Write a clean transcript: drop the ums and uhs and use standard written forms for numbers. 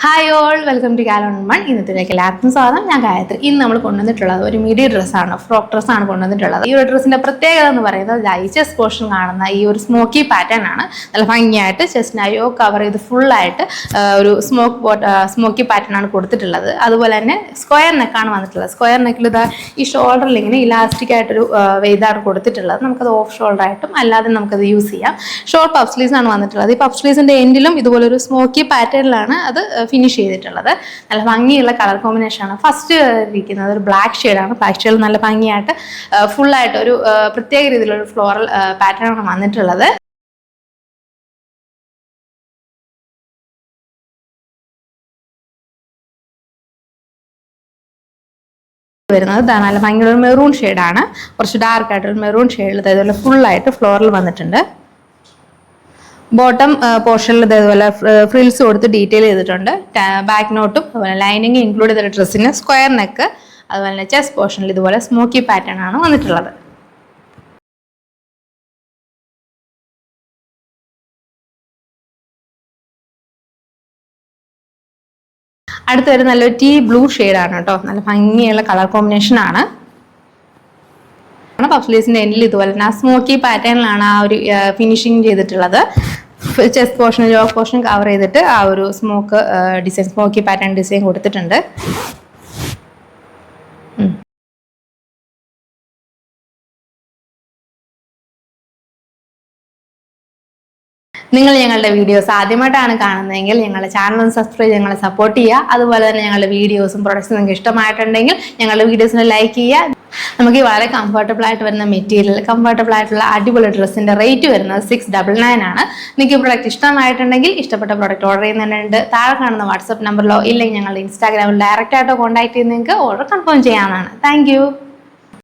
Hi all, welcome to gallon one. ഇന്നത്തേക്ക് എല്ലാവർക്കും സ്വാഗതം. ഞാൻ ഗായത്രി. ഇന്ന് നമ്മൾ കൊണ്ടുവന്നിട്ടുള്ളത് ഒരു മിഡി ഡ്രസ്സാണ്, ഫ്രോക്ക് ഡ്രസ്സാണ് കൊണ്ടുവന്നിട്ടുള്ളത്. ഈ ഒരു ഡ്രസ്സിൻ്റെ പ്രത്യേകത എന്ന് പറയുന്നത് ഈ ചെസ്റ്റ് പോർഷൻ കാണുന്ന ഈ ഒരു സ്മോക്കി പാറ്റേൺ ആണ്. നല്ല ഭംഗിയായിട്ട് ചെസ്റ്റിന് യോ കവർ ചെയ്ത് ഫുള്ളായിട്ട് ഒരു സ്മോക്കി പാറ്റേൺ ആണ് കൊടുത്തിട്ടുള്ളത്. അതുപോലെ തന്നെ സ്ക്വയർ നെക്കാണ് വന്നിട്ടുള്ളത്. സ്ക്വയർ നെക്കിൽ ഈ ഷോൾഡറിൽ ഇങ്ങനെ ഇലാസ്റ്റിക് ആയിട്ടൊരു ഇതാണ് കൊടുത്തിട്ടുള്ളത്. നമുക്കത് ഓഫ് ഷോൾഡർ ആയിട്ടും അല്ലാതെ നമുക്കത് യൂസ് ചെയ്യാം. ഷോർട്ട് പഫ് സ്ലീവ്സ് ആണ് വന്നിട്ടുള്ളത്. ഈ പഫ് സ്ലീവ്സിൻ്റെ എൻഡിലും ഇതുപോലെ ഒരു സ്മോക്കി പാറ്റേണിലാണ് അത് ഫിനിഷ് ചെയ്തിട്ടുള്ളത്. നല്ല ഭംഗിയുള്ള കളർ കോമ്പിനേഷനാണ്. ഫസ്റ്റ് ഇരിക്കുന്നത് ഒരു ബ്ലാക്ക് ഷെയ്ഡാണ്. ബ്ലാക്ക് ഷെയ്ഡ് നല്ല ഭംഗിയായിട്ട് ഫുള്ളായിട്ട് ഒരു പ്രത്യേക രീതിയിലുള്ള ഫ്ലോറൽ പാറ്റേൺ ആണ് വന്നിട്ടുള്ളത്. വരുന്നത് നല്ല ഭയങ്കര ഒരു മെറൂൺ ഷെയ്ഡാണ്. കുറച്ച് ഡാർക്ക് ആയിട്ടൊരു മെറൂൺ ഷെയ്ഡിൽ ഇതേപോലെ ഫുള്ളായിട്ട് ഫ്ലോറൽ വന്നിട്ടുണ്ട്. ബോട്ടം പോർഷനിൽ ഇതേപോലെ ഫ്രിൽസ് കൊടുത്ത് ഡീറ്റെയിൽ ചെയ്തിട്ടുണ്ട്. ബാക്ക് നോട്ടും അതുപോലെ ലൈനിങ് ഇൻക്ലൂഡ് ചെയ്ത ഡ്രസ്സിന് സ്ക്വയർ നെക്ക്, അതുപോലെ തന്നെ ചെസ്റ്റ് പോർഷനിൽ ഇതുപോലെ സ്മോക്കി പാറ്റേൺ ആണ് വന്നിട്ടുള്ളത്. അടുത്തൊരു നല്ലൊരു ടീ ബ്ലൂ ഷെയ്ഡാണ് കേട്ടോ. നല്ല ഭംഗിയുള്ള കളർ കോമ്പിനേഷൻ ആണ്. പഫ് സ്ലീവ്സിന്റെ എൻഡിൽ ഇതുപോലെ തന്നെ സ്മോക്കി പാറ്റേണിലാണ് ആ ഒരു ഫിനിഷിങ് ചെയ്തിട്ടുള്ളത്. Chest portion yoke portion cover ചെയ്തിട്ട് ആ ഒരു സ്മോക്കി പാറ്റേൺ ഡിസൈൻ കൊടുത്തിട്ടുണ്ട്. നിങ്ങൾ ഞങ്ങളുടെ വീഡിയോസ് ആദ്യമായിട്ടാണ് കാണുന്നതെങ്കിൽ ഞങ്ങളുടെ ചാനൽ ഒന്ന് സബ്സ്ക്രൈബ് ചെയ്ത് ഞങ്ങളെ സപ്പോർട്ട് ചെയ്യുക. അതുപോലെ തന്നെ ഞങ്ങളുടെ വീഡിയോസും പ്രൊഡക്ട്സും നിങ്ങൾക്ക് ഇഷ്ടമായിട്ടുണ്ടെങ്കിൽ ഞങ്ങളുടെ വീഡിയോസിനെ ലൈക്ക് ചെയ്യുക. നമുക്ക് വളരെ കംഫർട്ടബിൾ ആയിട്ട് വരുന്ന മെറ്റീരിയൽ, കംഫർട്ടബിൾ ആയിട്ടുള്ള അടിപൊളി ഡ്രസ്സിൻ്റെ റേറ്റ് വരുന്നത് 699 ആണ്. നിങ്ങൾക്ക് ഈ പ്രൊഡക്റ്റ് ഇഷ്ടമായിട്ടുണ്ടെങ്കിൽ ഇഷ്ടപ്പെട്ട പ്രൊഡക്റ്റ് ഓർഡർ ചെയ്യുന്നുണ്ട്. താഴെ കാണുന്ന വാട്സപ്പ് നമ്പറിലോ ഇല്ലെങ്കിൽ ഞങ്ങളുടെ ഇൻസ്റ്റാഗ്രാമിൽ ഡയറക്റ്റ് ആയിട്ടോ കോൺടാക്ട് ചെയ്ത് നിങ്ങൾക്ക് ഓർഡർ കൺഫേം ചെയ്യാവുന്നതാണ്. താങ്ക്